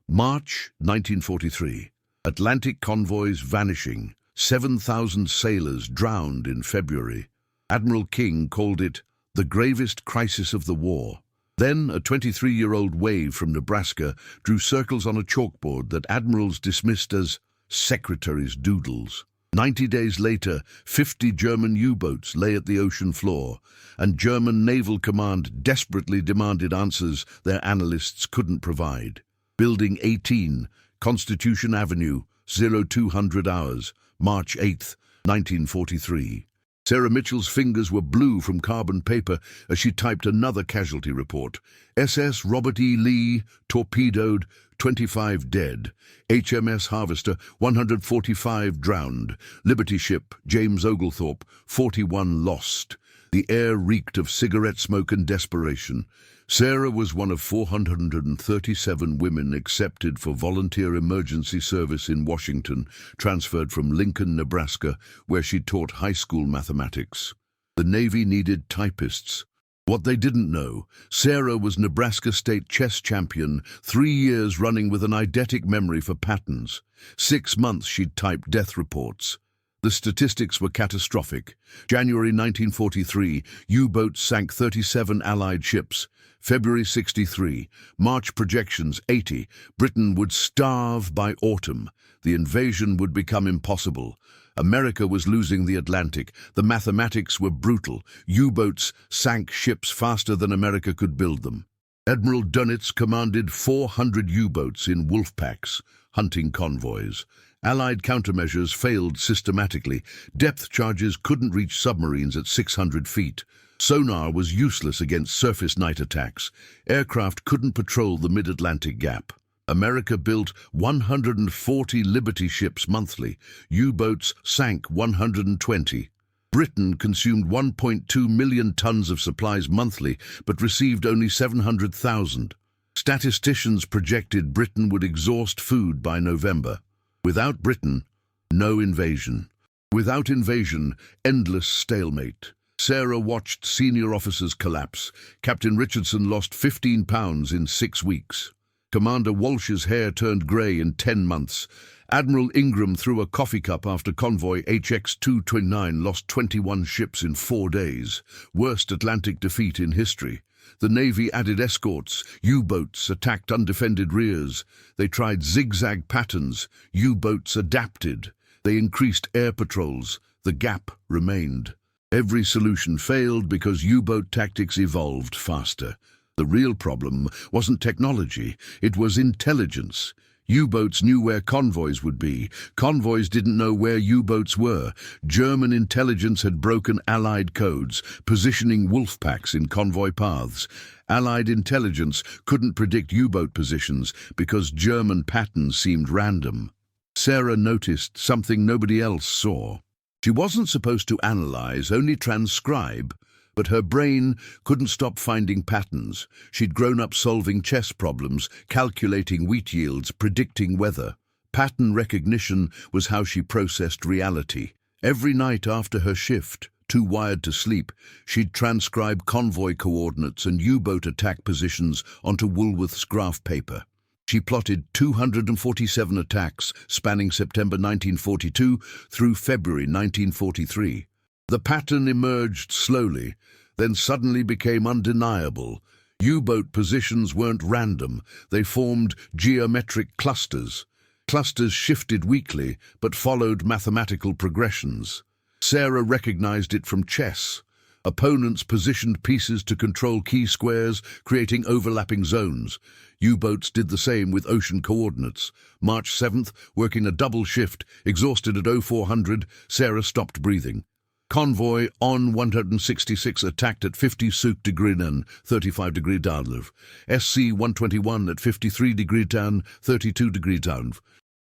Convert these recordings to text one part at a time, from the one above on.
March 1943. Atlantic convoys vanishing. 7,000 sailors drowned in February. Admiral King called it the gravest crisis of the war. Then a 23-year-old wave from Nebraska drew circles on a chalkboard that admirals dismissed as secretaries' doodles. 90 days later, 50 German U-boats lay at the ocean floor, and German Naval Command desperately demanded answers their analysts couldn't provide. Building 18, Constitution Avenue, 0200 hours, March 8, 1943. Sarah Mitchell's fingers were blue from carbon paper as she typed another casualty report. SS Robert E. Lee, torpedoed, 25 dead. HMS Harvester, 145 drowned. Liberty ship, James Oglethorpe, 41 lost. The air reeked of cigarette smoke and desperation. Sarah was one of 437 women accepted for volunteer emergency service in Washington, transferred from Lincoln, Nebraska, where she taught high school mathematics. The Navy needed typists. What they didn't know, Sarah was Nebraska state chess champion, 3 years running with an eidetic memory for patterns. 6 months she'd typed death reports. The statistics were catastrophic. January 1943, U-boats sank 37 Allied ships. February 63, March projections 80. Britain would starve by autumn. The invasion would become impossible. America was losing the Atlantic. The mathematics were brutal. U-boats sank ships faster than America could build them. Admiral Dönitz commanded 400 U-boats in wolf packs, hunting convoys. Allied countermeasures failed systematically. Depth charges couldn't reach submarines at 600 feet. Sonar was useless against surface night attacks. Aircraft couldn't patrol the mid-Atlantic gap. America built 140 Liberty ships monthly. U-boats sank 120. Britain consumed 1.2 million tons of supplies monthly, but received only 700,000. Statisticians projected Britain would exhaust food by November. Without Britain, no invasion. Without invasion, endless stalemate. Sarah watched senior officers collapse. Captain Richardson lost 15 pounds in 6 weeks. Commander Walsh's hair turned grey in 10 months. Admiral Ingram threw a coffee cup after convoy HX-229 lost 21 ships in 4 days. Worst Atlantic defeat in history. The Navy added escorts. U-boats attacked undefended rears. They tried zigzag patterns. U-boats adapted. They increased air patrols. The gap remained. Every solution failed because U-boat tactics evolved faster. The real problem wasn't technology, it was intelligence. U-boats knew where convoys would be. Convoys didn't know where U-boats were. German intelligence had broken Allied codes, positioning wolf packs in convoy paths. Allied intelligence couldn't predict U-boat positions because German patterns seemed random. Sarah noticed something nobody else saw. She wasn't supposed to analyze, only transcribe, but her brain couldn't stop finding patterns. She'd grown up solving chess problems, calculating wheat yields, predicting weather. Pattern recognition was how she processed reality. Every night after her shift, too wired to sleep, she'd transcribe convoy coordinates and U-boat attack positions onto Woolworth's graph paper. She plotted 247 attacks spanning September 1942 through February 1943. The pattern emerged slowly, then suddenly became undeniable. U-boat positions weren't random, they formed geometric clusters. Clusters shifted weekly, but followed mathematical progressions. Sarah recognized it from chess. Opponents positioned pieces to control key squares, creating overlapping zones. U-boats did the same with ocean coordinates. March 7th, working a double shift, exhausted at 0400, Sarah stopped breathing. Convoy On 166 attacked at 50 Suk degree N, 35 degree downlive. SC 121 at 53 degree down, 32 degree down.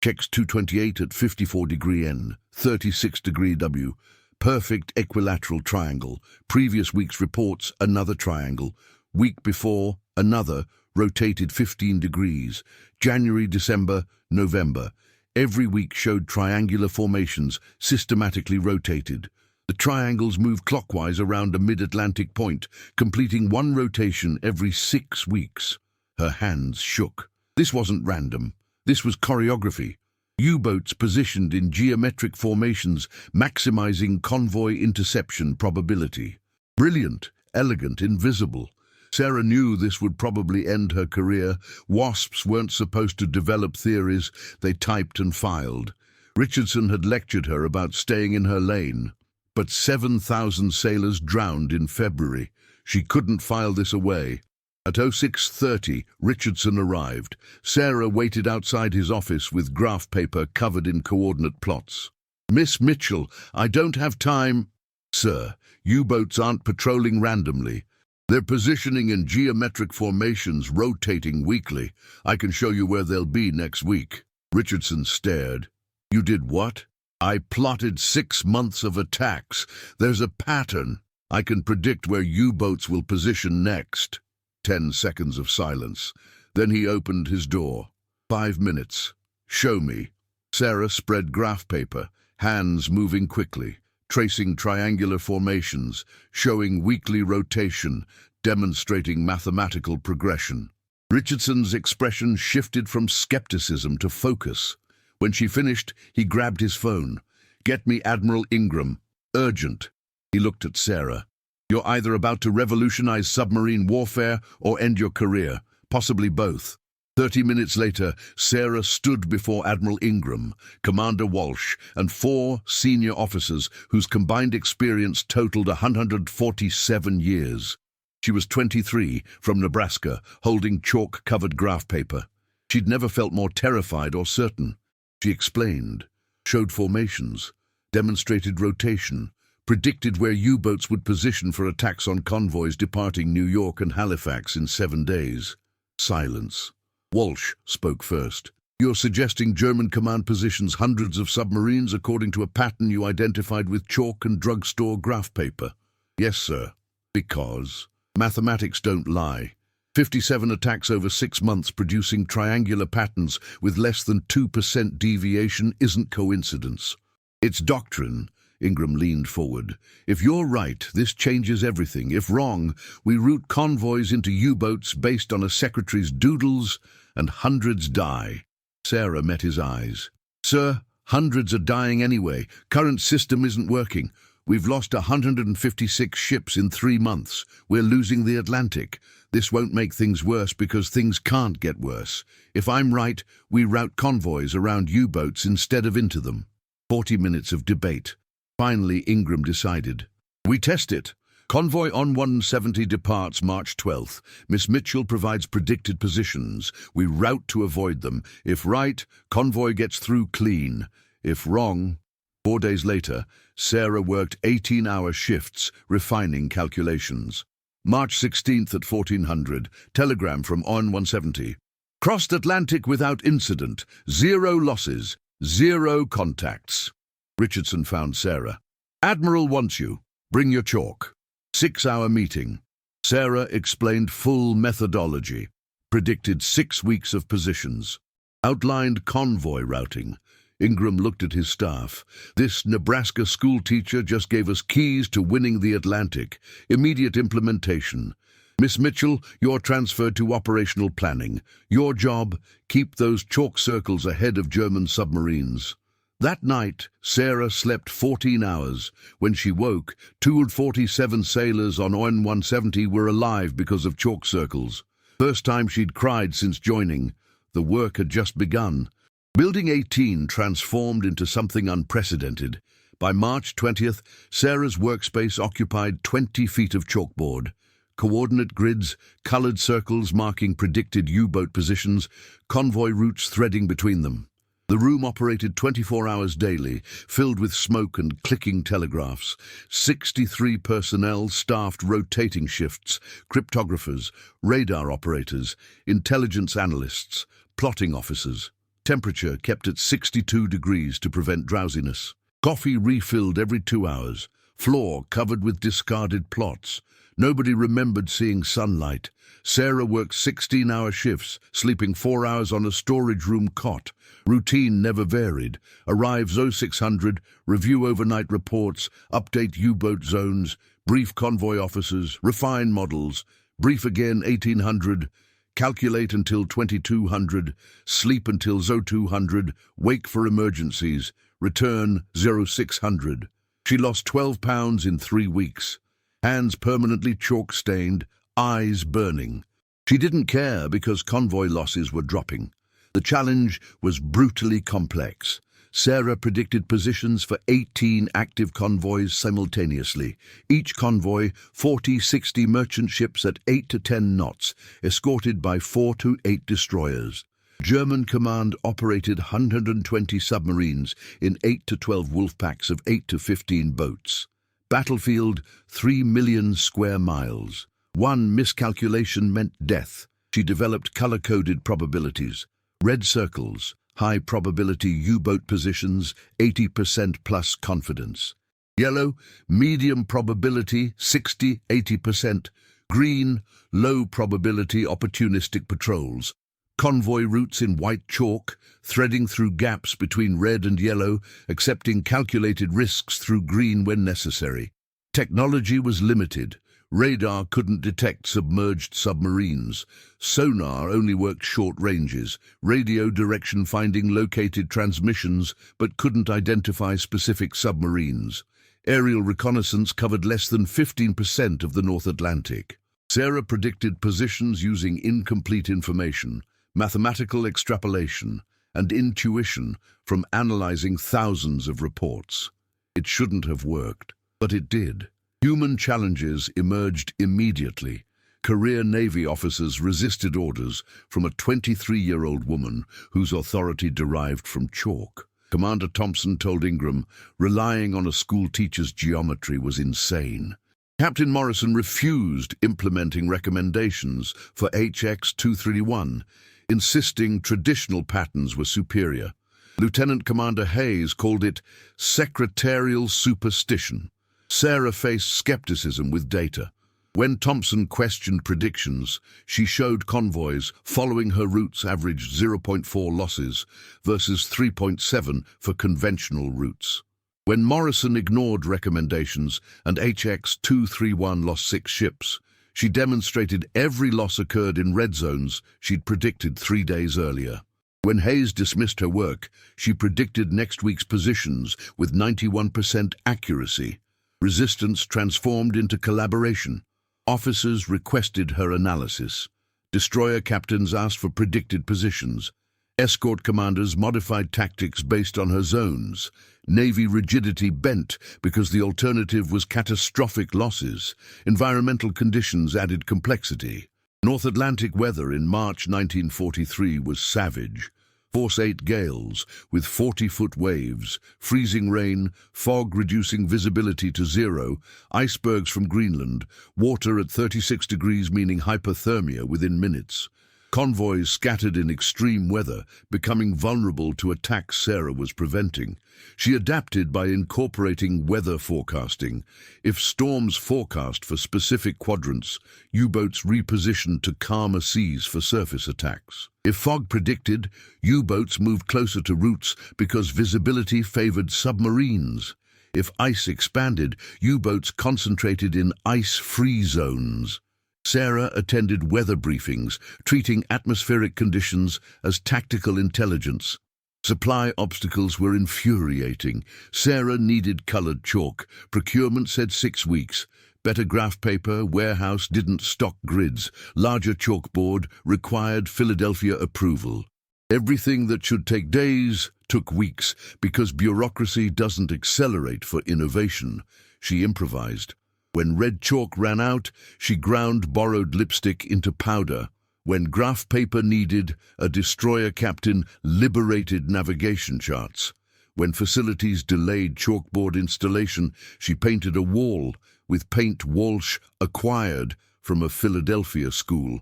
Checks 228 at 54 degree N, 36 degree W. Perfect equilateral triangle. Previous week's reports, another triangle. Week before, another, rotated 15 degrees. January, December, November. Every week showed triangular formations, systematically rotated. The triangles moved clockwise around a mid-Atlantic point, completing one rotation every 6 weeks. Her hands shook. This wasn't random. This was choreography. U-boats positioned in geometric formations, maximizing convoy interception probability. Brilliant, elegant, invisible. Sarah knew this would probably end her career. WASPs weren't supposed to develop theories, they typed and filed. Richardson had lectured her about staying in her lane. But 7,000 sailors drowned in February. She couldn't file this away. At 06:30, Richardson arrived. Sarah waited outside his office with graph paper covered in coordinate plots. "Miss Mitchell, I don't have time." "Sir, U-boats aren't patrolling randomly. They're positioning in geometric formations, rotating weekly. I can show you where they'll be next week." Richardson stared. "You did what?" "I plotted 6 months of attacks. There's a pattern. I can predict where U-boats will position next." 10 seconds of silence. Then he opened his door. 5 minutes. "Show me." Sarah spread graph paper, hands moving quickly, tracing triangular formations, showing weekly rotation, demonstrating mathematical progression. Richardson's expression shifted from skepticism to focus. When she finished, he grabbed his phone. "Get me Admiral Ingram. Urgent." He looked at Sarah. "You're either about to revolutionize submarine warfare or end your career, possibly both." 30 minutes later, Sarah stood before Admiral Ingram, Commander Walsh, and 4 senior officers whose combined experience totaled 147 years. She was 23, from Nebraska, holding chalk-covered graph paper. She'd never felt more terrified or certain. She explained, showed formations, demonstrated rotation, predicted where U-boats would position for attacks on convoys departing New York and Halifax in 7 days. Silence. Walsh spoke first. "You're suggesting German command positions hundreds of submarines according to a pattern you identified with chalk and drugstore graph paper?" "Yes, sir." "Because mathematics don't lie. 57 attacks over 6 months producing triangular patterns with less than 2% deviation isn't coincidence. It's doctrine." Ingram leaned forward. "If you're right, this changes everything. If wrong, we route convoys into U-boats based on a secretary's doodles, and hundreds die." Sarah met his eyes. "Sir, hundreds are dying anyway. Current system isn't working. We've lost 156 ships in 3 months. We're losing the Atlantic. This won't make things worse because things can't get worse. If I'm right, we route convoys around U-boats instead of into them." 40 minutes of debate. Finally, Ingram decided. "We test it. Convoy on 170 departs March 12th. Miss Mitchell provides predicted positions. We route to avoid them. If right, convoy gets through clean. If wrong..." 4 days later, Sarah worked 18-hour shifts, refining calculations. March 16th at 1400, telegram from ON 170. "Crossed Atlantic without incident. 0 losses. 0 contacts." Richardson found Sarah. "Admiral wants you. Bring your chalk." 6-hour meeting. Sarah explained full methodology, predicted 6 weeks of positions, outlined convoy routing. Ingram looked at his staff. "This Nebraska school teacher just gave us keys to winning the Atlantic. Immediate implementation. Miss Mitchell, you're transferred to operational planning. Your job, keep those chalk circles ahead of German submarines." That night, Sarah slept 14 hours. When she woke, 247 sailors on ON 170 were alive because of chalk circles. First time she'd cried since joining. The work had just begun. Building 18 transformed into something unprecedented. By March 20th, Sarah's workspace occupied 20 feet of chalkboard. Coordinate grids, colored circles marking predicted U-boat positions, convoy routes threading between them. The room operated 24 hours daily, filled with smoke and clicking telegraphs. 63 personnel staffed rotating shifts, cryptographers, radar operators, intelligence analysts, plotting officers. Temperature kept at 62 degrees to prevent drowsiness. Coffee refilled every 2 hours. Floor covered with discarded plots. Nobody remembered seeing sunlight. Sarah worked 16-hour shifts, sleeping 4 hours on a storage room cot. Routine never varied. Arrive 0600, review overnight reports, update U-boat zones, brief convoy officers, refine models, brief again 1800, calculate until 2200, sleep until 0200, wake for emergencies, return 0600. She lost 12 pounds in 3 weeks, hands permanently chalk-stained, eyes burning. She didn't care because convoy losses were dropping. The challenge was brutally complex. Sarah predicted positions for 18 active convoys simultaneously. Each convoy, 40-60 merchant ships at 8 to 10 knots, escorted by 4 to 8 destroyers. German command operated 120 submarines in 8 to 12 wolf packs of 8 to 15 boats. Battlefield, 3 million square miles. One miscalculation meant death. She developed color-coded probabilities. Red circles, high probability U-boat positions, 80% plus confidence. Yellow, medium probability, 60-80%. Green, low probability opportunistic patrols. Convoy routes in white chalk, threading through gaps between red and yellow, accepting calculated risks through green when necessary. Technology was limited. Radar couldn't detect submerged submarines. Sonar only worked short ranges. Radio direction finding located transmissions but couldn't identify specific submarines. Aerial reconnaissance covered less than 15% of the North Atlantic. Sarah predicted positions using incomplete information, mathematical extrapolation, and intuition from analyzing thousands of reports. It shouldn't have worked, but it did. Human challenges emerged immediately. Career Navy officers resisted orders from a 23-year-old woman whose authority derived from chalk. Commander Thompson told Ingram relying on a school teacher's geometry was insane. Captain Morrison refused implementing recommendations for HX-231, insisting traditional patterns were superior. Lieutenant Commander Hayes called it secretarial superstition. Sarah faced skepticism with data. When Thompson questioned predictions, she showed convoys following her routes averaged 0.4 losses versus 3.7 for conventional routes. When Morrison ignored recommendations and HX-231 lost 6 ships, she demonstrated every loss occurred in red zones she'd predicted 3 days earlier. When Hayes dismissed her work, she predicted next week's positions with 91% accuracy. Resistance transformed into collaboration. Officers requested her analysis. Destroyer captains asked for predicted positions. Escort commanders modified tactics based on her zones. Navy rigidity bent because the alternative was catastrophic losses. Environmental conditions added complexity. North Atlantic weather in March 1943 was savage. Force 8 gales with 40-foot waves, freezing rain, fog reducing visibility to 0, icebergs from Greenland, water at 36 degrees meaning hypothermia within minutes. Convoys scattered in extreme weather, becoming vulnerable to attacks Sarah was preventing. She adapted by incorporating weather forecasting. If storms forecast for specific quadrants, U-boats repositioned to calmer seas for surface attacks. If fog predicted, U-boats moved closer to routes because visibility favored submarines. If ice expanded, U-boats concentrated in ice-free zones. Sarah attended weather briefings, treating atmospheric conditions as tactical intelligence. Supply obstacles were infuriating. Sarah needed colored chalk. Procurement said 6 weeks. Better graph paper, warehouse didn't stock grids. Larger chalkboard required Philadelphia approval. Everything that should take days took weeks because bureaucracy doesn't accelerate for innovation. She improvised. When red chalk ran out, she ground borrowed lipstick into powder. When graph paper needed, a destroyer captain liberated navigation charts. When facilities delayed chalkboard installation, she painted a wall with paint Walsh acquired from a Philadelphia school.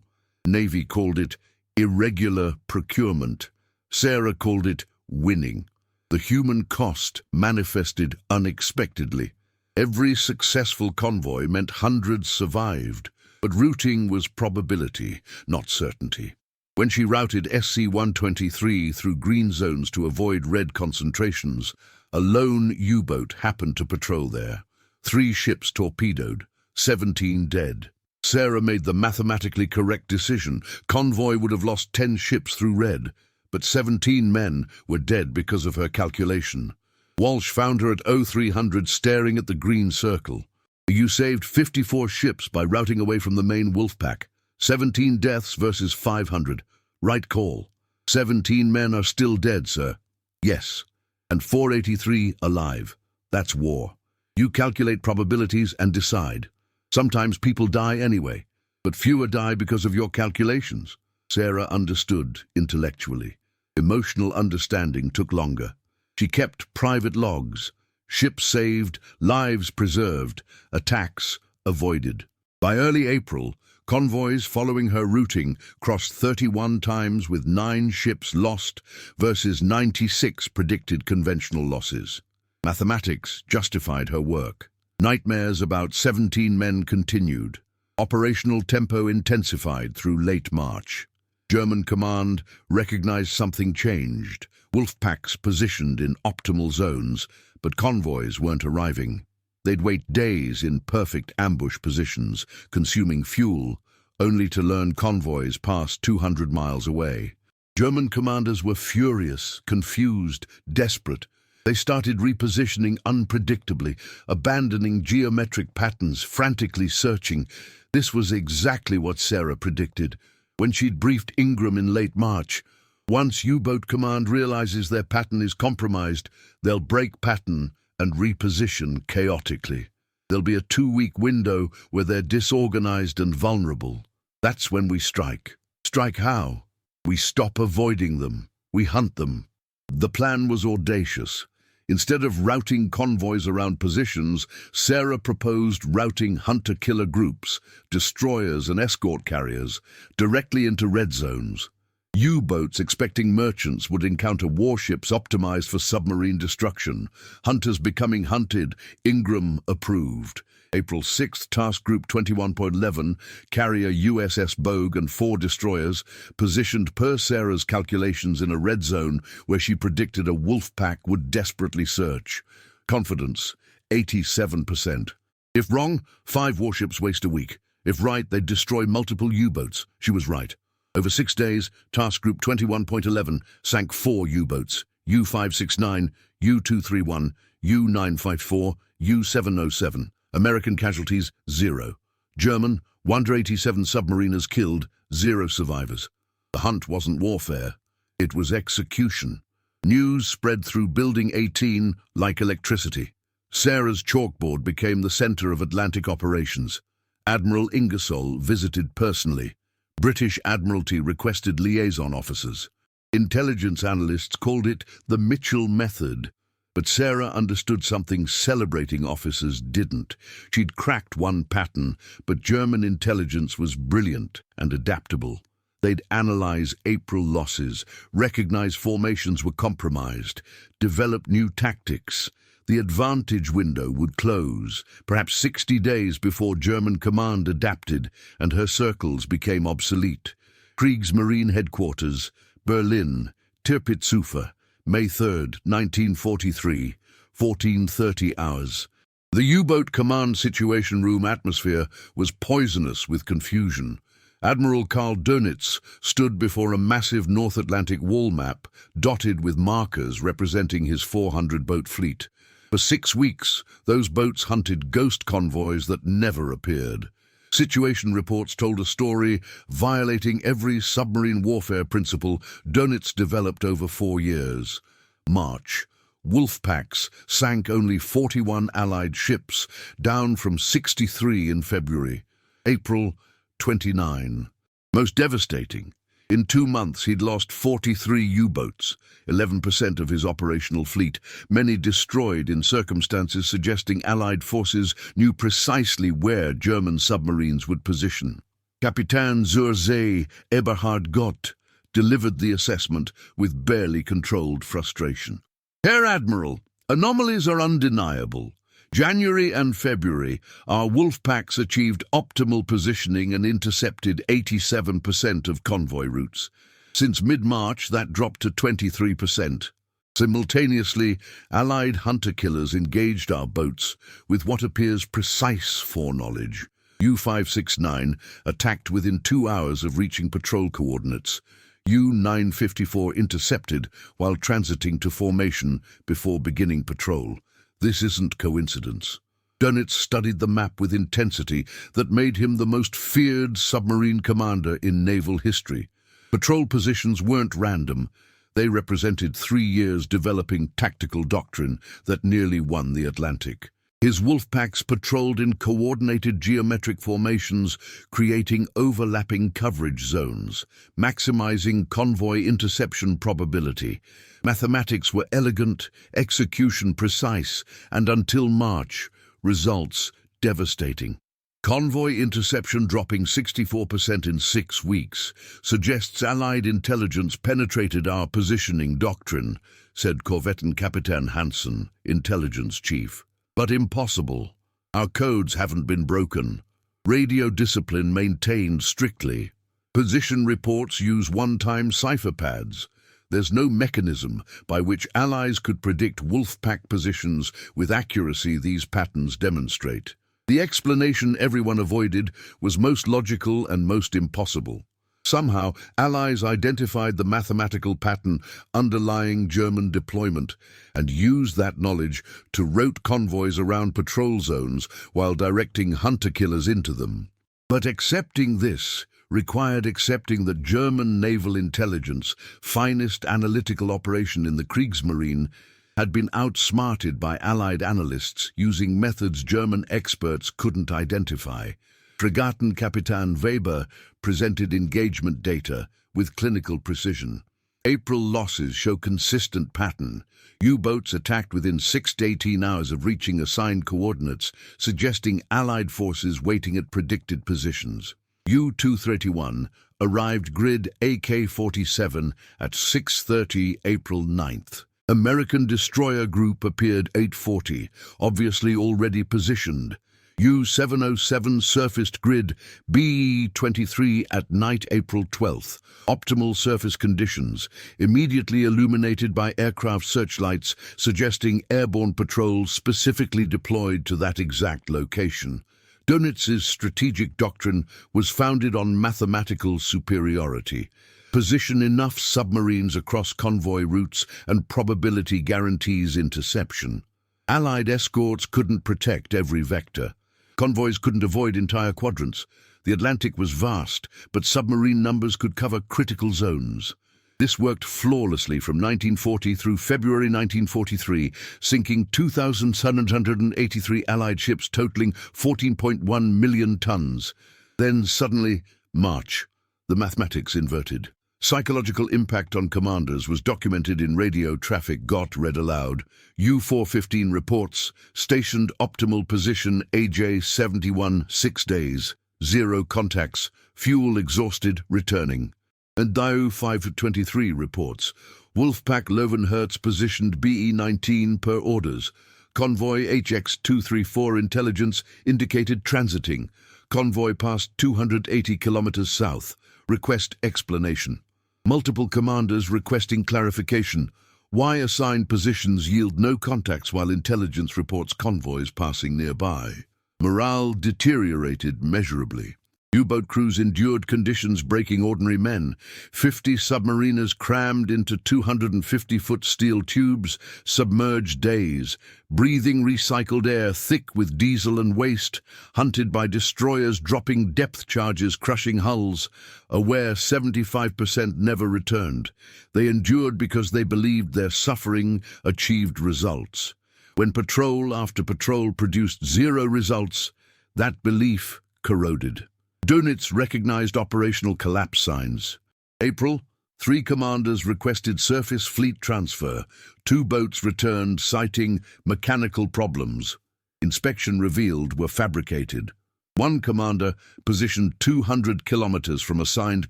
Navy called it irregular procurement. Sarah called it winning. The human cost manifested unexpectedly. Every successful convoy meant hundreds survived, but routing was probability, not certainty. When she routed SC-123 through green zones to avoid red concentrations, a lone U-boat happened to patrol there. 3 ships torpedoed, 17 dead. Sarah made the mathematically correct decision. Convoy would have lost 10 ships through red, but 17 men were dead because of her calculation. Walsh found her at 0300 staring at the green circle. You saved 54 ships by routing away from the main wolf pack. 17 deaths versus 500. Right call. 17 men are still dead, sir. Yes. And 483 alive. That's war. You calculate probabilities and decide. Sometimes people die anyway, but fewer die because of your calculations. Sarah understood intellectually. Emotional understanding took longer. She kept private logs. Ships saved, lives preserved, attacks avoided. By early April, convoys following her routing crossed 31 times with 9 ships lost versus 96 predicted conventional losses. Mathematics justified her work. Nightmares about 17 men continued. Operational tempo intensified through late March. German command recognized something changed. Wolf packs positioned in optimal zones, but convoys weren't arriving. They'd wait days in perfect ambush positions, consuming fuel, only to learn convoys passed 200 miles away. German commanders were furious, confused, desperate. They started repositioning unpredictably, abandoning geometric patterns, frantically searching. This was exactly what Sarah predicted when she'd briefed Ingram in late March. Once U-boat command realizes their pattern is compromised, they'll break pattern and reposition chaotically. There'll be a 2-week window where they're disorganized and vulnerable. That's when we strike. Strike how? We stop avoiding them. We hunt them. The plan was audacious. Instead of routing convoys around positions, Sarah proposed routing hunter-killer groups, destroyers and escort carriers, directly into red zones. U-boats expecting merchants would encounter warships optimized for submarine destruction. Hunters becoming hunted. Ingram approved. April 6, Task Group 21.11, carrier USS Bogue and 4 destroyers, positioned per Sarah's calculations in a red zone where she predicted a wolf pack would desperately search. Confidence, 87%. If wrong, 5 warships waste a week. If right, they'd destroy multiple U-boats. She was right. Over 6 days, Task Group 21.11 sank 4 U-boats, U-569, U-231, U-954, U-707. American casualties, 0. German, 187 submariners killed, 0 survivors. The hunt wasn't warfare. It was execution. News spread through Building 18 like electricity. Sarah's chalkboard became the center of Atlantic operations. Admiral Ingersoll visited personally. British Admiralty requested liaison officers. Intelligence analysts called it the Mitchell Method. But Sarah understood something celebrating officers didn't. She'd cracked one pattern, but German intelligence was brilliant and adaptable. They'd analyze April losses, recognize formations were compromised, develop new tactics. The advantage window would close, perhaps 60 days before German command adapted and her circles became obsolete. Kriegsmarine Headquarters, Berlin, Tirpitzufer, May 3, 1943, 14:30 hours. The U-boat command situation room atmosphere was poisonous with confusion. Admiral Karl Dönitz stood before a massive North Atlantic wall map dotted with markers representing his 400-boat fleet. For 6 weeks, those boats hunted ghost convoys that never appeared. Situation reports told a story violating every submarine warfare principle Dönitz developed over 4 years. March. Wolf packs sank only 41 Allied ships, down from 63 in February. April, 29. Most devastating. In 2 months, he'd lost 43 U-boats, 11% of his operational fleet, many destroyed in circumstances suggesting Allied forces knew precisely where German submarines would position. Kapitän zur See Eberhard Gott delivered the assessment with barely controlled frustration. Herr Admiral, anomalies are undeniable. January and February, our wolf packs achieved optimal positioning and intercepted 87% of convoy routes. Since mid-March, that dropped to 23%. Simultaneously, Allied hunter-killers engaged our boats with what appears precise foreknowledge. U-569 attacked within 2 hours of reaching patrol coordinates. U-954 intercepted while transiting to formation before beginning patrol. This isn't coincidence. Dönitz studied the map with intensity that made him the most feared submarine commander in naval history. Patrol positions weren't random. They represented 3 years developing tactical doctrine that nearly won the Atlantic. His Wolfpacks patrolled in coordinated geometric formations, creating overlapping coverage zones, maximizing convoy interception probability. Mathematics were elegant, execution precise, and until March, results devastating. Convoy interception dropping 64% in 6 weeks suggests Allied intelligence penetrated our positioning doctrine, said Korvettenkapitän Hansen, intelligence chief. But impossible. Our codes haven't been broken. Radio discipline maintained strictly. Position reports use one-time cipher pads. There's no mechanism by which Allies could predict Wolfpack positions with accuracy these patterns demonstrate. The explanation everyone avoided was most logical and most impossible. Somehow, Allies identified the mathematical pattern underlying German deployment and used that knowledge to route convoys around patrol zones while directing hunter-killers into them. But accepting this required accepting that German naval intelligence, finest analytical operation in the Kriegsmarine, had been outsmarted by Allied analysts using methods German experts couldn't identify. Fregattenkapitän Weber presented engagement data with clinical precision. April losses show consistent pattern. U-boats attacked within 6 to 18 hours of reaching assigned coordinates, suggesting Allied forces waiting at predicted positions. U-231 arrived grid AK-47 at 6:30 April 9th. American destroyer group appeared 8:40, obviously already positioned. U-707 surfaced grid BE-23 at night April 12th. Optimal surface conditions, immediately illuminated by aircraft searchlights, suggesting airborne patrols specifically deployed to that exact location. Dönitz's strategic doctrine was founded on mathematical superiority. Position enough submarines across convoy routes and probability guarantees interception. Allied escorts couldn't protect every vector. Convoys couldn't avoid entire quadrants. The Atlantic was vast, but submarine numbers could cover critical zones. This worked flawlessly from 1940 through February 1943, sinking 2,783 Allied ships totaling 14.1 million tons. Then suddenly, March. The mathematics inverted. Psychological impact on commanders was documented in radio traffic got read aloud. U-415 reports, stationed optimal position AJ-71 6 days, 0 contacts, fuel exhausted, returning. And DAU-523 reports, Wolfpack Löwenherz positioned BE-19 per orders. Convoy HX-234 intelligence indicated transiting. Convoy passed 280 kilometers south. Request explanation. Multiple commanders requesting clarification. Why assigned positions yield no contacts while intelligence reports convoys passing nearby? Morale deteriorated measurably. U-boat crews endured conditions breaking ordinary men. 50 submariners crammed into 250-foot steel tubes, submerged days, breathing recycled air thick with diesel and waste, hunted by destroyers dropping depth charges crushing hulls, aware 75% never returned. They endured because they believed their suffering achieved results. When patrol after patrol produced 0 results, that belief corroded. Dönitz recognized operational collapse signs. April, 3 commanders requested surface fleet transfer. 2 boats returned, citing mechanical problems. Inspection revealed were fabricated. 1 commander positioned 200 kilometers from assigned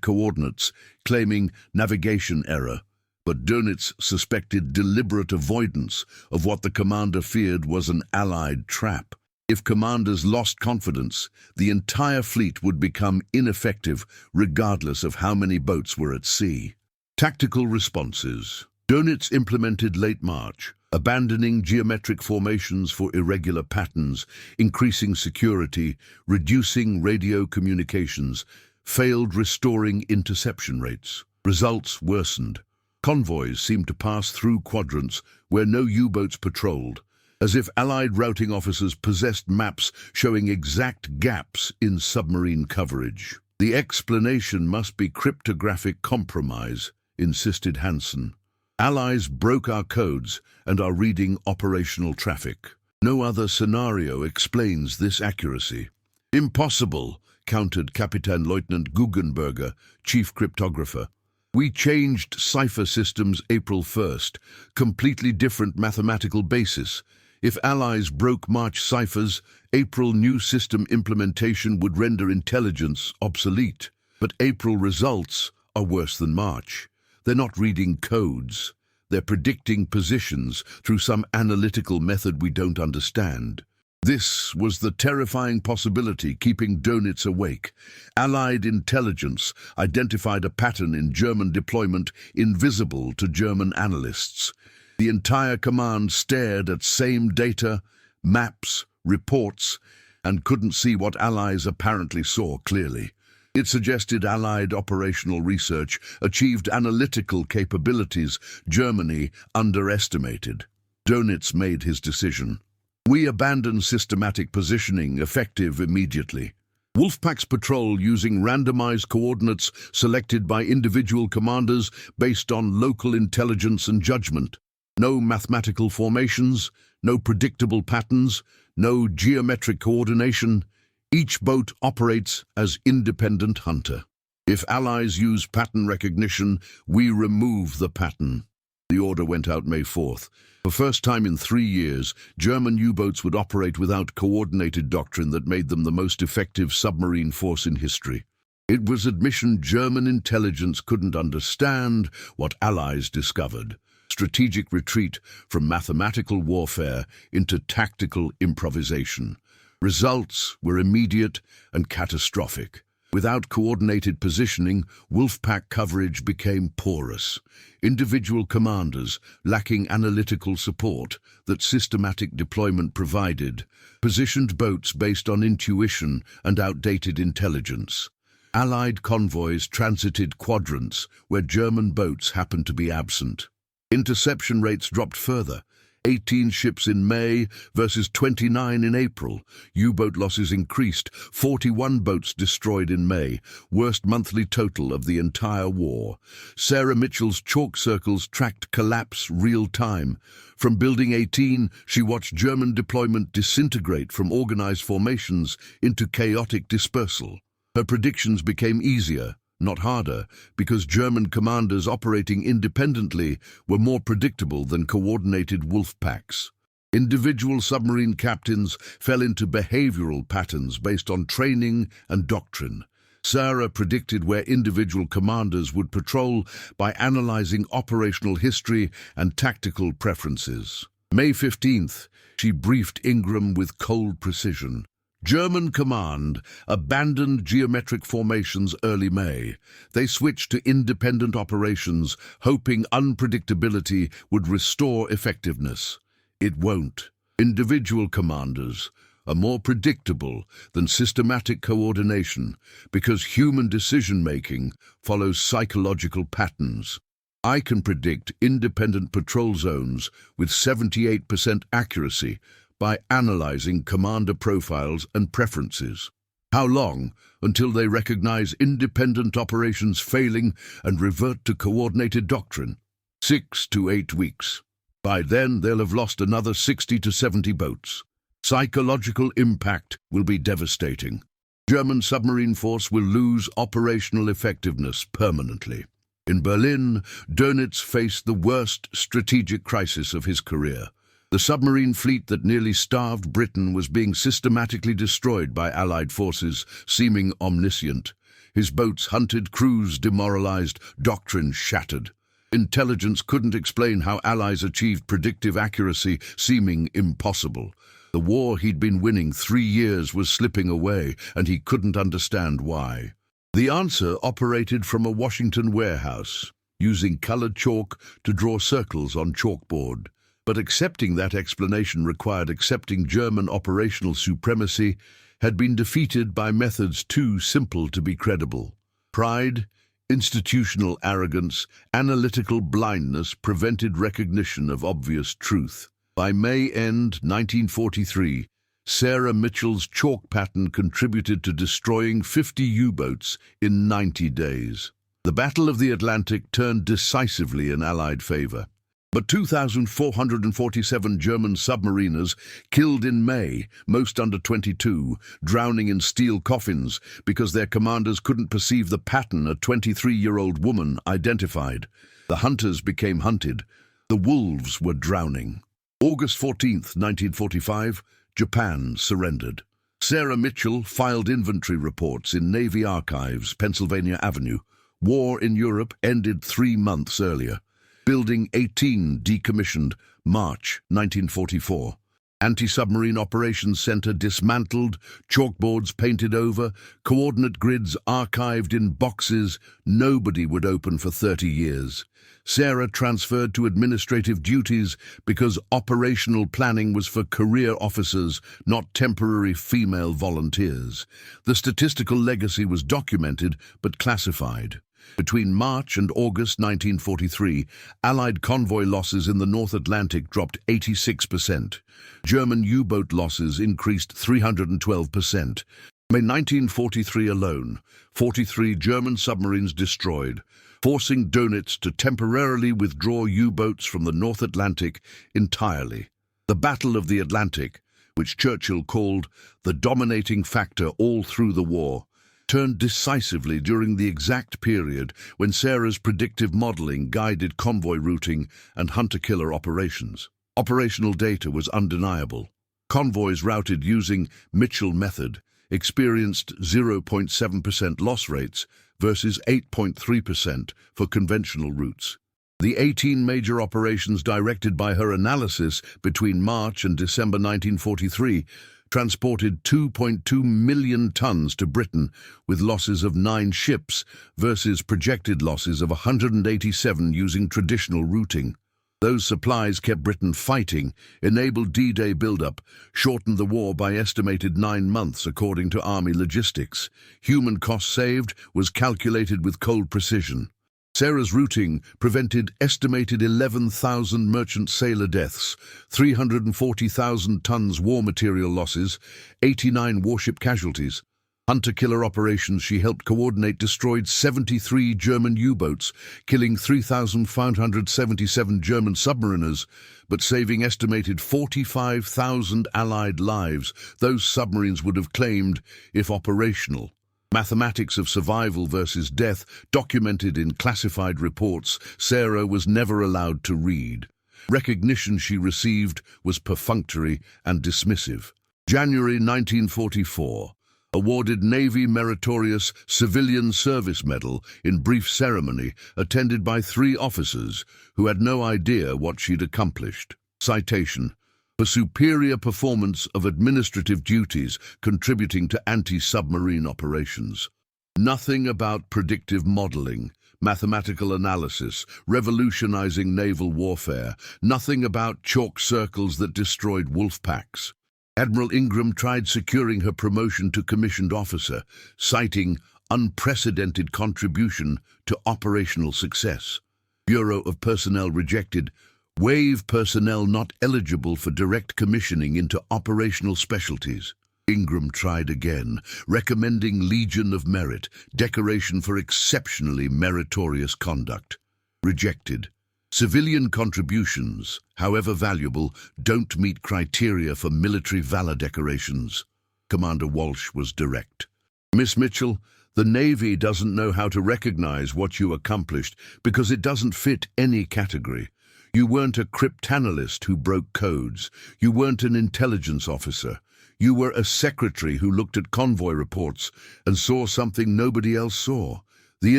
coordinates, claiming navigation error. But Dönitz suspected deliberate avoidance of what the commander feared was an Allied trap. If commanders lost confidence, the entire fleet would become ineffective regardless of how many boats were at sea. Tactical responses. Dönitz implemented late March. abandoning geometric formations for irregular patterns, increasing security, reducing radio communications, failed restoring interception rates. Results worsened. Convoys seemed to pass through quadrants where no U-boats patrolled, as if Allied routing officers possessed maps showing exact gaps in submarine coverage. The explanation must be cryptographic compromise, insisted Hansen. Allies broke our codes and are reading operational traffic. No other scenario explains this accuracy. Impossible, countered Kapitänleutnant Guggenberger, chief cryptographer. We changed cipher systems April 1st, completely different mathematical basis. If Allies broke March ciphers, April new system implementation would render intelligence obsolete. But April results are worse than March. They're not reading codes. They're predicting positions through some analytical method we don't understand. This was the terrifying possibility keeping Dönitz awake. Allied intelligence identified a pattern in German deployment invisible to German analysts. The entire command stared at same data, maps, reports, and couldn't see what Allies apparently saw clearly. It suggested Allied operational research achieved analytical capabilities Germany underestimated. Dönitz made his decision. We abandon systematic positioning, effective immediately. Wolfpack's patrol using randomized coordinates selected by individual commanders based on local intelligence and judgment. No mathematical formations, no predictable patterns, no geometric coordination. Each boat operates as independent hunter. If Allies use pattern recognition, we remove the pattern. The order went out May 4th. For first time in 3 years, German U-boats would operate without coordinated doctrine that made them the most effective submarine force in history. It was admission German intelligence couldn't understand what Allies discovered. Strategic retreat from mathematical warfare into tactical improvisation. Results were immediate and catastrophic. Without coordinated positioning, Wolfpack coverage became porous. Individual commanders, lacking analytical support that systematic deployment provided, positioned boats based on intuition and outdated intelligence. Allied convoys transited quadrants where German boats happened to be absent. Interception rates dropped further. 18 ships in May versus 29 in April. U-boat losses increased, 41 boats destroyed in May, worst monthly total of the entire war. Sarah Mitchell's chalk circles tracked collapse real time. From Building 18, she watched German deployment disintegrate from organized formations into chaotic dispersal. Her predictions became easier, not harder, because German commanders operating independently were more predictable than coordinated wolf packs. Individual submarine captains fell into behavioral patterns based on training and doctrine. Sarah predicted where individual commanders would patrol by analyzing operational history and tactical preferences. May 15th, she briefed Ingram with cold precision. German command abandoned geometric formations early May. They switched to independent operations, hoping unpredictability would restore effectiveness. It won't. Individual commanders are more predictable than systematic coordination because human decision-making follows psychological patterns. I can predict independent patrol zones with 78% accuracy by analyzing commander profiles and preferences. How long until they recognize independent operations failing and revert to coordinated doctrine? 6 to 8 weeks. By then, they'll have lost another 60 to 70 boats. Psychological impact will be devastating. German submarine force will lose operational effectiveness permanently. In Berlin, Dönitz faced the worst strategic crisis of his career. The submarine fleet that nearly starved Britain was being systematically destroyed by Allied forces, seeming omniscient. His boats hunted, crews demoralized, doctrine shattered. Intelligence couldn't explain how Allies achieved predictive accuracy, seeming impossible. The war he'd been winning 3 years was slipping away, and he couldn't understand why. The answer operated from a Washington warehouse, using colored chalk to draw circles on chalkboard. But accepting that explanation required accepting German operational supremacy had been defeated by methods too simple to be credible. Pride, institutional arrogance, analytical blindness prevented recognition of obvious truth. By May end 1943, Sarah Mitchell's chalk pattern contributed to destroying 50 U-boats in 90 days. The Battle of the Atlantic turned decisively in Allied favor. But 2,447 German submariners killed in May, most under 22, drowning in steel coffins because their commanders couldn't perceive the pattern a 23-year-old woman identified. The hunters became hunted. The wolves were drowning. August 14, 1945, Japan surrendered. Sarah Mitchell filed inventory reports in Navy Archives, Pennsylvania Avenue. War in Europe ended 3 months earlier. Building 18 decommissioned, March 1944. Anti-Submarine Operations Center dismantled, chalkboards painted over, coordinate grids archived in boxes nobody would open for 30 years. Sarah transferred to administrative duties because operational planning was for career officers, not temporary female volunteers. The statistical legacy was documented but classified. Between March and August 1943, Allied convoy losses in the North Atlantic dropped 86%. German U-boat losses increased 312%. May 1943 alone, 43 German submarines destroyed, forcing Dönitz to temporarily withdraw U-boats from the North Atlantic entirely. The Battle of the Atlantic, which Churchill called the dominating factor all through the war, turned decisively during the exact period when Sarah's predictive modeling guided convoy routing and hunter-killer operations. Operational data was undeniable. Convoys routed using Mitchell method experienced 0.7% loss rates versus 8.3% for conventional routes. The 18 major operations directed by her analysis between March and December 1943 transported 2.2 million tons to Britain with losses of 9 ships versus projected losses of 187 using traditional routing. Those supplies kept Britain fighting, enabled D-Day buildup, shortened the war by estimated 9 months according to Army logistics. Human cost saved was calculated with cold precision. Sarah's routing prevented estimated 11,000 merchant sailor deaths, 340,000 tons war material losses, 89 warship casualties. Hunter-killer operations she helped coordinate destroyed 73 German U-boats, killing 3,577 German submariners, but saving estimated 45,000 Allied lives those submarines would have claimed if operational. Mathematics of survival versus death, documented in classified reports, Sarah was never allowed to read. Recognition she received was perfunctory and dismissive. January 1944, awarded Navy Meritorious Civilian Service Medal in brief ceremony attended by 3 officers who had no idea what she'd accomplished. Citation: for superior performance of administrative duties contributing to anti-submarine operations. Nothing about predictive modeling, mathematical analysis, revolutionizing naval warfare. Nothing about chalk circles that destroyed wolf packs. Admiral Ingram tried securing her promotion to commissioned officer, citing unprecedented contribution to operational success. Bureau of Personnel rejected. Wave personnel not eligible for direct commissioning into operational specialties. Ingram tried again, recommending Legion of Merit, decoration for exceptionally meritorious conduct. Rejected. Civilian contributions, however valuable, don't meet criteria for military valor decorations. Commander Walsh was direct. Miss Mitchell, the Navy doesn't know how to recognize what you accomplished because it doesn't fit any category. You weren't a cryptanalyst who broke codes. You weren't an intelligence officer. You were a secretary who looked at convoy reports and saw something nobody else saw. The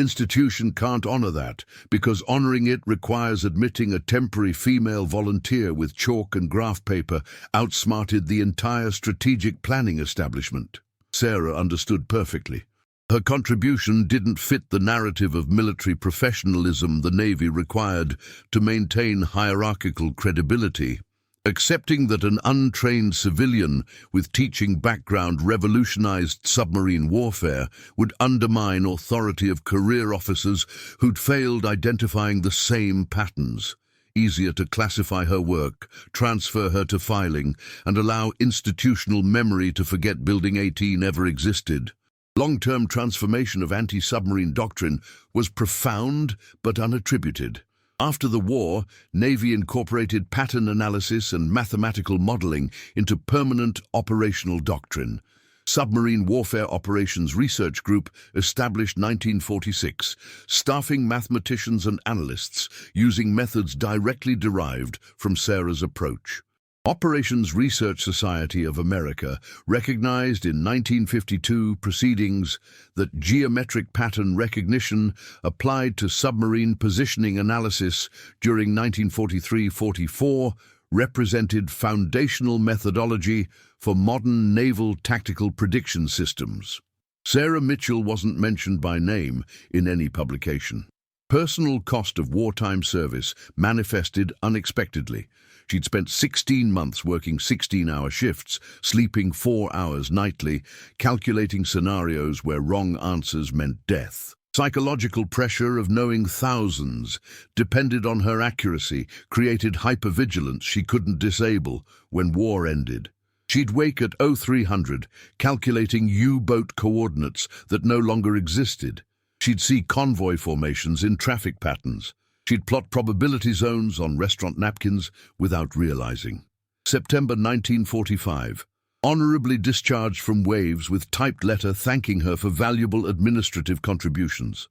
institution can't honor that because honoring it requires admitting a temporary female volunteer with chalk and graph paper outsmarted the entire strategic planning establishment. Sarah understood perfectly. Her contribution didn't fit the narrative of military professionalism the Navy required to maintain hierarchical credibility. Accepting that an untrained civilian with teaching background revolutionized submarine warfare would undermine authority of career officers who'd failed identifying the same patterns. Easier to classify her work, transfer her to filing, and allow institutional memory to forget Building 18 ever existed. Long-term transformation of anti-submarine doctrine was profound but unattributed. After the war, Navy incorporated pattern analysis and mathematical modeling into permanent operational doctrine. Submarine Warfare Operations Research Group, established 1946, staffing mathematicians and analysts using methods directly derived from Sarah's approach. Operations Research Society of America recognized in 1952 proceedings that geometric pattern recognition applied to submarine positioning analysis during 1943-44 represented foundational methodology for modern naval tactical prediction systems. Sarah Mitchell wasn't mentioned by name in any publication. Personal cost of wartime service manifested unexpectedly. She'd spent 16 months working 16-hour shifts, sleeping 4 hours nightly, calculating scenarios where wrong answers meant death. Psychological pressure of knowing thousands depended on her accuracy, created hypervigilance she couldn't disable when war ended. She'd wake at 0300, calculating U-boat coordinates that no longer existed. She'd see convoy formations in traffic patterns. She'd plot probability zones on restaurant napkins without realizing. September 1945. Honorably discharged from Waves with typed letter thanking her for valuable administrative contributions.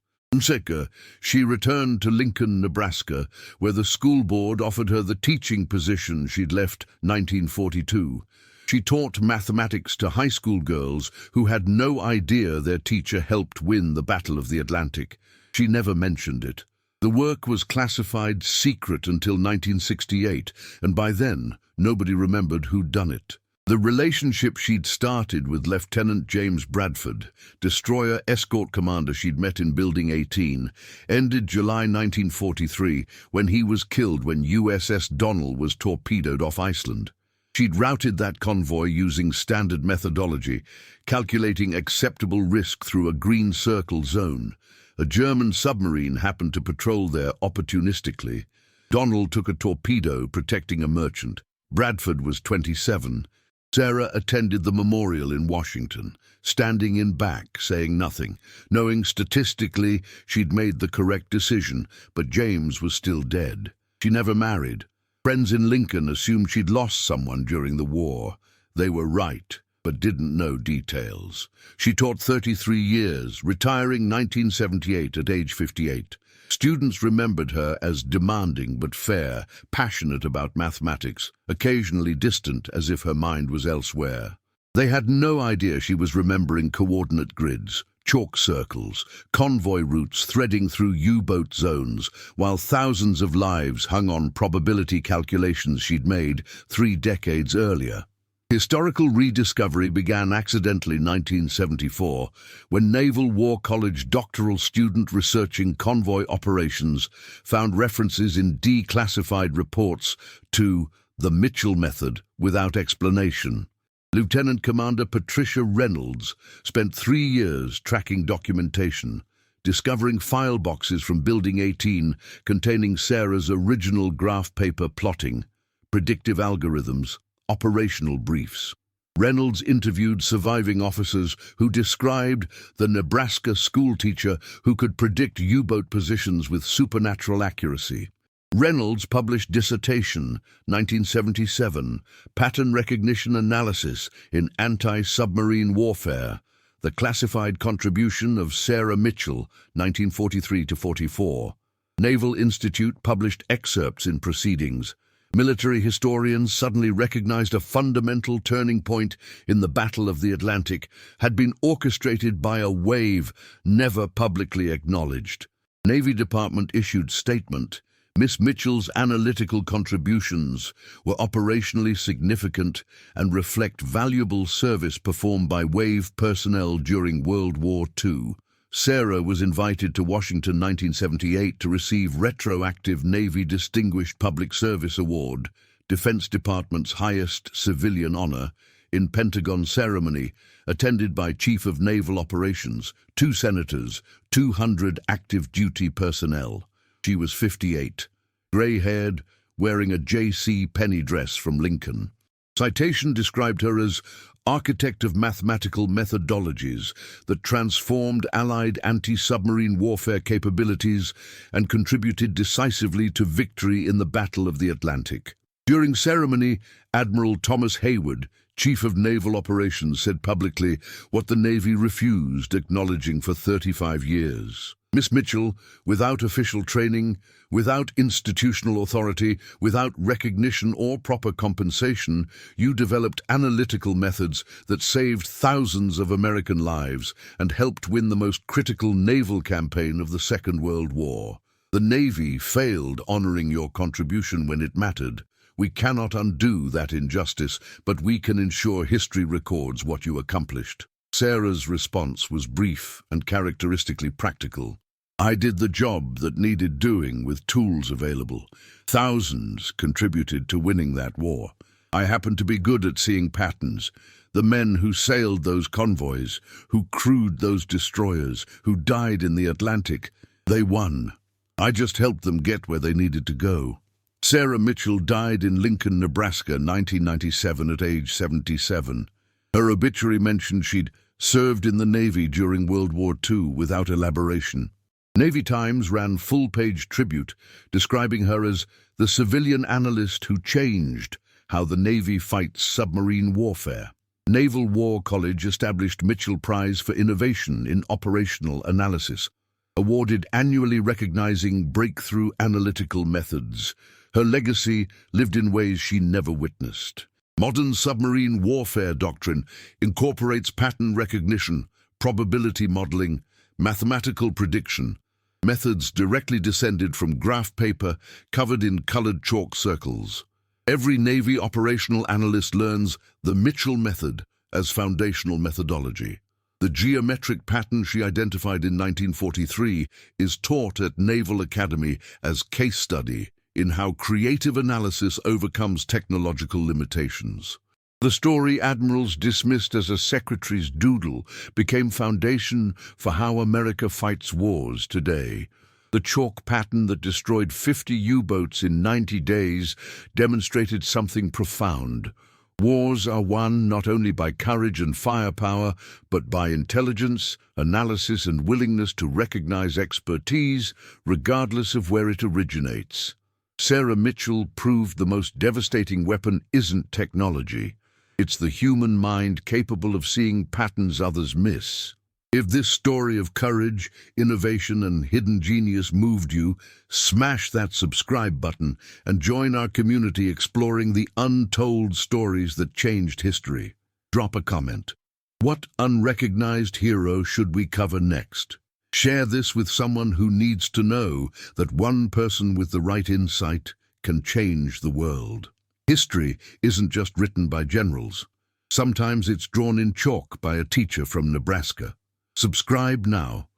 She returned to Lincoln, Nebraska, where the school board offered her the teaching position she'd left 1942. She taught mathematics to high school girls who had no idea their teacher helped win the Battle of the Atlantic. She never mentioned it. The work was classified secret until 1968, and by then, nobody remembered who'd done it. The relationship she'd started with Lieutenant James Bradford, destroyer escort commander she'd met in Building 18, ended July 1943 when he was killed when USS Donnell was torpedoed off Iceland. She'd routed that convoy using standard methodology, calculating acceptable risk through a green circle zone. A German submarine happened to patrol there opportunistically. Donnell took a torpedo protecting a merchant. Bradford was 27. Sarah attended the memorial in Washington, standing in back, saying nothing, knowing statistically she'd made the correct decision, but James was still dead. She never married. Friends in Lincoln assumed she'd lost someone during the war. They were right, but didn't know details. She taught 33 years, retiring 1978 at age 58. Students remembered her as demanding but fair, passionate about mathematics, occasionally distant as if her mind was elsewhere. They had no idea she was remembering coordinate grids, chalk circles, convoy routes threading through U-boat zones, while thousands of lives hung on probability calculations she'd made 3 decades earlier. Historical rediscovery began accidentally in 1974 when Naval War College doctoral student researching convoy operations found references in declassified reports to the Mitchell method without explanation. Lieutenant Commander Patricia Reynolds spent 3 years tracking documentation, discovering file boxes from Building 18 containing Sarah's original graph paper plotting, predictive algorithms, operational briefs. Reynolds interviewed surviving officers who described the Nebraska schoolteacher who could predict U-boat positions with supernatural accuracy. Reynolds published dissertation, 1977, Pattern Recognition Analysis in Anti-Submarine Warfare, the classified contribution of Sarah Mitchell, 1943-44. Naval Institute published excerpts in proceedings. Military historians suddenly recognized a fundamental turning point in the Battle of the Atlantic had been orchestrated by a wave never publicly acknowledged. Navy Department issued statement, Miss Mitchell's analytical contributions were operationally significant and reflect valuable service performed by WAVE personnel during World War II. Sarah was invited to Washington 1978 to receive retroactive Navy Distinguished Public Service Award, Defense Department's highest civilian honor, in Pentagon ceremony, attended by Chief of Naval Operations, 2 senators, 200 active duty personnel. She was 58, gray-haired, wearing a J.C. Penney dress from Lincoln. Citation described her as architect of mathematical methodologies that transformed Allied anti-submarine warfare capabilities and contributed decisively to victory in the Battle of the Atlantic. During ceremony, Admiral Thomas Hayward, Chief of Naval Operations, said publicly what the Navy refused acknowledging for 35 years. Miss Mitchell, without official training, without institutional authority, without recognition or proper compensation, you developed analytical methods that saved thousands of American lives and helped win the most critical naval campaign of the Second World War. The Navy failed honoring your contribution when it mattered. We cannot undo that injustice, but we can ensure history records what you accomplished. Sarah's response was brief and characteristically practical. I did the job that needed doing with tools available. Thousands contributed to winning that war. I happened to be good at seeing patterns. The men who sailed those convoys, who crewed those destroyers, who died in the Atlantic, they won. I just helped them get where they needed to go. Sarah Mitchell died in Lincoln, Nebraska, 1997 at age 77. Her obituary mentioned she'd served in the Navy during World War II without elaboration. Navy Times ran full-page tribute describing her as the civilian analyst who changed how the Navy fights submarine warfare. Naval War College established Mitchell Prize for Innovation in Operational Analysis, awarded annually recognizing breakthrough analytical methods. Her legacy lived in ways she never witnessed. Modern submarine warfare doctrine incorporates pattern recognition, probability modeling, mathematical prediction, methods directly descended from graph paper covered in colored chalk circles. Every Navy operational analyst learns the Mitchell method as foundational methodology. The geometric pattern she identified in 1943 is taught at Naval Academy as case study in how creative analysis overcomes technological limitations. The story admirals dismissed as a secretary's doodle became foundation for how America fights wars today. The chalk pattern that destroyed 50 U-boats in 90 days demonstrated something profound. Wars are won not only by courage and firepower, but by intelligence, analysis, and willingness to recognize expertise, regardless of where it originates. Sarah Mitchell proved the most devastating weapon isn't technology. It's the human mind capable of seeing patterns others miss. If this story of courage, innovation, and hidden genius moved you, smash that subscribe button and join our community exploring the untold stories that changed history. Drop a comment. What unrecognized hero should we cover next? Share this with someone who needs to know that one person with the right insight can change the world. History isn't just written by generals. Sometimes it's drawn in chalk by a teacher from Nebraska. Subscribe now